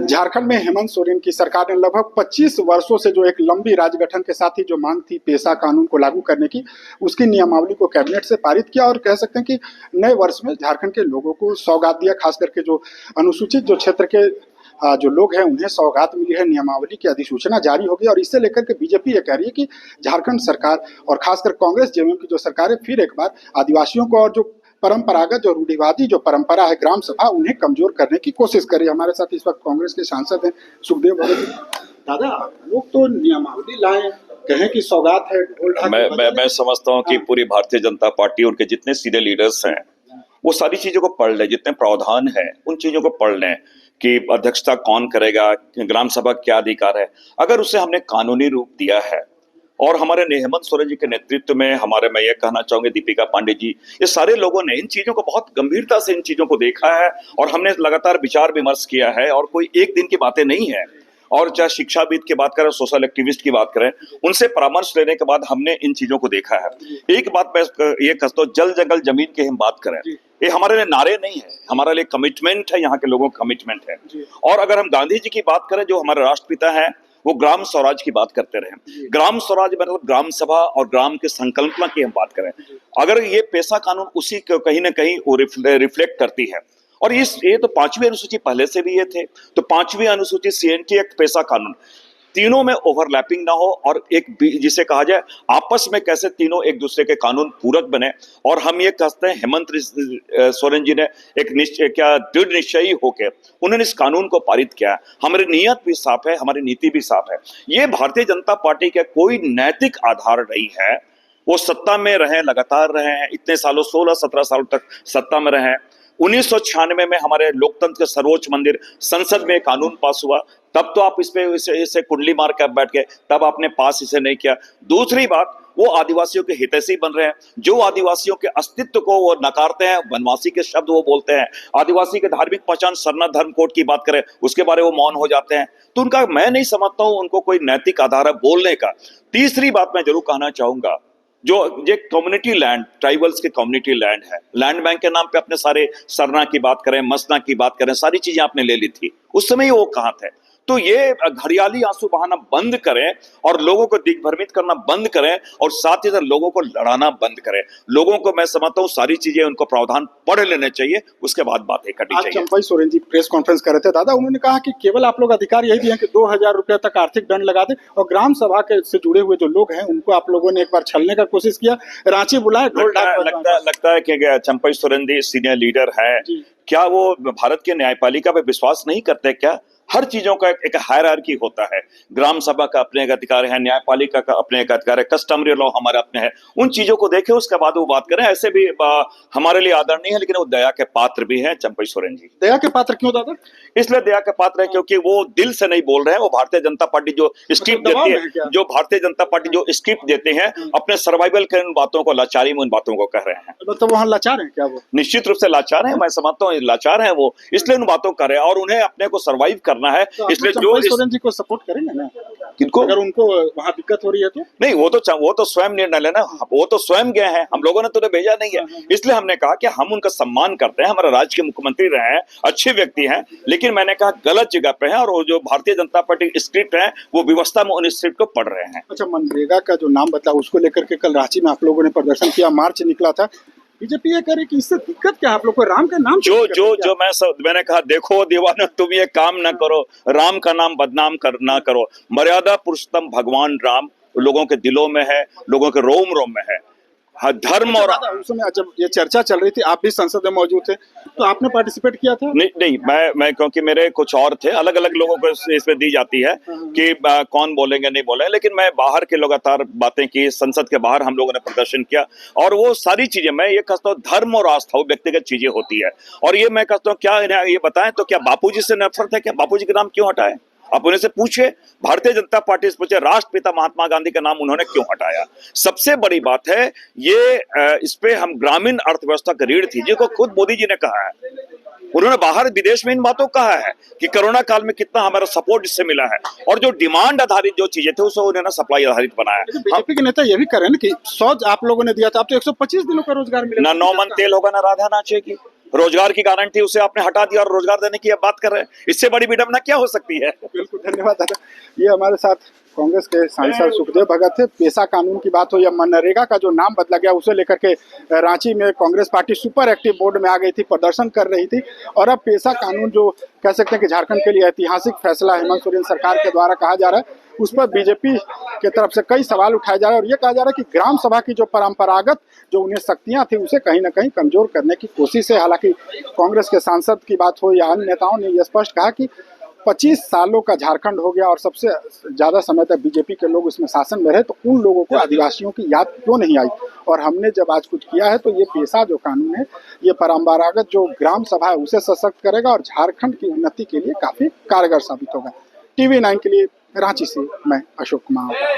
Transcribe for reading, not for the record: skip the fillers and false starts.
झारखंड में हेमंत सोरेन की सरकार ने लगभग 25 वर्षों से जो एक लंबी राज्य गठन के साथ ही जो मांग थी पेशा कानून को लागू करने की, उसकी नियमावली को कैबिनेट से पारित किया और कह सकते हैं कि नए वर्ष में झारखंड के लोगों को सौगात दिया। खास करके जो अनुसूचित जो क्षेत्र के जो लोग हैं उन्हें सौगात मिली है। नियमावली की अधिसूचना जारी होगी और इससे लेकर के बीजेपी ये कह रही है कि झारखंड सरकार और खासकर कांग्रेस जेएमएम की जो सरकार है फिर एक बार आदिवासियों को और जो परंपरागत जो रूढ़िवादी जो परंपरा है ग्राम सभा उन्हें कमजोर करने की कोशिश करी। हमारे साथ इस वक्त कांग्रेस के सांसद हैं सुखदेव भगत। दादा, लोग तो नियमावली लाए, कहें कि सौगात है, मैं समझता हूँ कि पूरी भारतीय जनता पार्टी उनके जितने सीनियर लीडर्स हैं वो सारी चीजों को पढ़ लें, जितने प्रावधान है उन चीजों को पढ़ लें कि अध्यक्षता कौन करेगा, ग्राम सभा क्या अधिकार है। अगर उसे हमने कानूनी रूप दिया है और हमारे हेमंत सोरेन जी के नेतृत्व में हमारे, मैं ये कहना चाहूंगी, दीपिका पांडे जी, ये सारे लोगों ने इन चीजों को बहुत गंभीरता से इन चीजों को देखा है और हमने लगातार विचार विमर्श किया है और कोई एक दिन की बातें नहीं है। और चाहे शिक्षाविद की बात करें, सोशल एक्टिविस्ट की बात करें, उनसे परामर्श लेने के बाद हमने इन चीजों को देखा है। एक बात मैं ये कहता हूँ, जल जंगल जमीन की हम बात करें, ये हमारे लिए नारे नहीं है, हमारे लिए कमिटमेंट है, यहाँ के लोगों का कमिटमेंट है। और अगर हम गांधी जी की बात करें जो हमारे राष्ट्रपिता हैं, वो ग्राम स्वराज की बात करते रहे। ग्राम स्वराज मतलब ग्राम सभा और ग्राम के संकल्पना की हम बात करें, अगर ये पेशा कानून उसी को कहीं ना कहीं वो रिफ्लेक्ट करती है। और ये तो 5वीं अनुसूची पहले से भी ये थे, तो 5वीं अनुसूची, सीएनटी एक्ट, पेशा कानून, तीनों में ओवरलैपिंग ना हो और एक जिसे कहा जाए आपस में कैसे तीनों एक दूसरे के कानून पूरक बने। और हम ये कहते हैं हेमंत सोरेन जी ने एक दृढ़ निश्चयी होकर उन्होंने इस कानून को पारित किया। हमारी नीयत भी साफ है, हमारी नीति भी साफ है। ये भारतीय जनता पार्टी का कोई नैतिक आधार नहीं है। वो सत्ता में रहे, लगातार रहे हैं, इतने सालों 16-17 सालों तक सत्ता में रहे। 1996 में हमारे लोकतंत्र के सर्वोच्च मंदिर संसद में कानून पास हुआ, तब तो आप इसे कुंडली मार के बैठ गए, तब आपने पास इसे नहीं किया। दूसरी बात, वो आदिवासियों के हितैषी बन रहे हैं, जो आदिवासियों के अस्तित्व को वो नकारते हैं, वनवासी के शब्द वो बोलते हैं। आदिवासी के धार्मिक पहचान सरना धर्म कोड की बात करें, उसके बारे में वो मौन हो जाते हैं। तो उनका, मैं नहीं समझता हूं उनको कोई नैतिक आधार है बोलने का। तीसरी बात मैं जरूर कहना चाहूंगा, जो ये कम्युनिटी लैंड, ट्राइबल्स के कम्युनिटी लैंड है, लैंड बैंक के नाम पे अपने सारे सरना की बात करें, मसना की बात करें, सारी चीजें आपने ले ली थी, उस समय वो कहाँ थे। तो ये घड़ियाली आंसू बहाना बंद करें और लोगों को दिग्भ्रमित करना बंद करें और साथ ही साथ लोगों को लड़ाना बंद करें। लोगों को, मैं समझता हूँ, सारी चीजें उनको प्रावधान पढ़ लेने चाहिए, उसके बाद बातें करनी चाहिए। चंपई सोरेन जी प्रेस कॉन्फ्रेंस कर रहे थे दादा, उन्होंने कहा कि केवल आप लोग अधिकार यही दिए कि 2000 रुपए तक आर्थिक दंड लगा दे और ग्राम सभा के से जुड़े हुए जो लोग हैं उनको आप लोगों ने एक बार छलने का कोशिश किया, रांची बुलाए, ढोल ढाक। लगता है कि चंपई सोरेन जी सीनियर लीडर है, क्या वो भारत के न्यायपालिका पे विश्वास नहीं करते क्या? हर चीजों का एक हायरार्की होता है। ग्राम सभा का अपने एक अधिकार है, न्यायपालिका का अपने एक अधिकार है, कस्टमरी लॉ हमारे अपने हैं। उन चीजों को देखें, उसके बाद वो बात करें। ऐसे भी हमारे लिए आदरणीय है, लेकिन वो दया के पात्र भी हैं चंपई सोरेन जी। दया के पात्र क्यों दादा? इसलिए दया के पात्र है क्योंकि वो दिल से नहीं बोल रहे हैं। वो भारतीय जनता पार्टी जो स्क्रिप्ट देती है, जो भारतीय जनता पार्टी जो स्क्रिप्ट देते हैं, अपने सर्वाइवल के उन बातों को, लाचारी में उन बातों को कह रहे हैं। मतलब वहाँ लाचार है क्या? वो निश्चित रूप से लाचार है, मैं समझता हूँ लाचार है वो, इसलिए उन बातों कर रहे हैं और उन्हें अपने को सर्वाइव करना है। इसलिए जो सोरेन जी को सपोर्ट करेंगे ना, किनको, अगर उनको वहाँ दिक्कत हो रही है तो? नहीं, वो तो स्वयं निर्णय लेना, वो तो स्वयं गए हैं, हम लोगों ने तो भेजा नहीं है। इसलिए हमने कहा कि हम उनका सम्मान करते हैं, हमारे राज्य के मुख्यमंत्री रहे हैं, अच्छे व्यक्ति हैं, लेकिन मैंने कहा गलत जगह पे हैं और वो जो भारतीय जनता पार्टी स्क्रिप्ट है वो व्यवस्था में उन स्क्रिप्ट को पढ़ रहे हैं। अच्छा, मनरेगा का जो नाम बदला उसको लेकर के कल रांची में आप लोगों ने प्रदर्शन किया, मार्च निकला था। बीजेपी ये करे कि इससे दिक्कत क्या? आप लोग को राम का नाम मैंने कहा, देखो दीवाना, तुम ये काम ना करो, राम का नाम बदनाम ना करो। मर्यादा पुरुषोत्तम भगवान राम लोगों के दिलों में है, लोगों के रोम रोम में है। धर्म और उस समय जब ये चर्चा चल रही थी, आप भी संसद में मौजूद थे, तो आपने पार्टिसिपेट किया था? नहीं, मैं क्योंकि मेरे कुछ और थे, अलग अलग लोगों को इसमें दी जाती है कि कौन बोलेंगे नहीं बोलेंगे, लेकिन मैं बाहर के लगातार बातें की, संसद के बाहर हम लोगों ने प्रदर्शन किया। और वो सारी चीजें, मैं ये कहता हूँ, धर्म और आस्था वो व्यक्तिगत चीजें होती है। और ये मैं कहता हूँ, क्या ये बताएं तो क्या बापूजी से नफरत है क्या? बापूजी के नाम क्यों हटाए? आप उन्हें से पूछे, भारतीय जनता पार्टी से पूछे, राष्ट्रपिता महात्मा गांधी का नाम उन्होंने क्यों हटाया? सबसे बड़ी बात है ये, इस पे हम ग्रामीण अर्थव्यवस्था की रीढ़ थी, जिसको खुद मोदी जी ने कहा है। उन्होंने बाहर विदेश में इन बातों कहा है कि कोरोना काल में कितना हमारा सपोर्ट इससे मिला है, और जो डिमांड आधारित जो चीजें थे उसको उन्होंने सप्लाई आधारित बनाया। बीजेपी के नेता ये भी कर रहे हैं कि 100 आप लोगों ने दिया था, आप तो 125 दिनों का रोजगार मिला। ना 9 मन तेल होगा, ना राधा नाचेगी। रोजगार की गारंटी उसे आपने हटा दिया और रोजगार देने की अब बात कर रहे हैं। इससे बड़ी विडंबना क्या हो सकती है? बिल्कुल, धन्यवाद दादा। ये हमारे साथ कांग्रेस के सांसद सुखदेव भगत थे। पेशा कानून की बात हो या मनरेगा का जो नाम बदला गया उसे लेकर के रांची में Congress party super active board में आ गई थी, प्रदर्शन कर रही थी। और अब पेशा कानून जो कह सकते हैं कि झारखंड के लिए ऐतिहासिक फैसला हेमंत सोरेन सरकार के द्वारा कहा जा रहा है, उस पर बीजेपी की तरफ से कई सवाल उठाए जा रहे हैं और ये कहा जा रहा है कि ग्राम सभा की जो परंपरागत जो उन्हें शक्तियां थी उसे कहीं ना कहीं कमजोर करने की कोशिश है। हालांकि कांग्रेस के सांसद की बात हो या अन्य नेताओं ने यह स्पष्ट कहा कि 25 सालों का झारखंड हो गया और सबसे ज्यादा समय तक बीजेपी के लोग उसमें शासन में रहे, तो उन लोगों को आदिवासियों की याद क्यों नहीं आई। और हमने जब आज कुछ किया है तो ये पेशा जो कानून है, ये परंपरागत जो ग्राम सभा है उसे सशक्त करेगा और झारखंड की उन्नति के लिए काफी कारगर साबित होगा। TV9 के लिए रांची से मैं अशोक कुमार।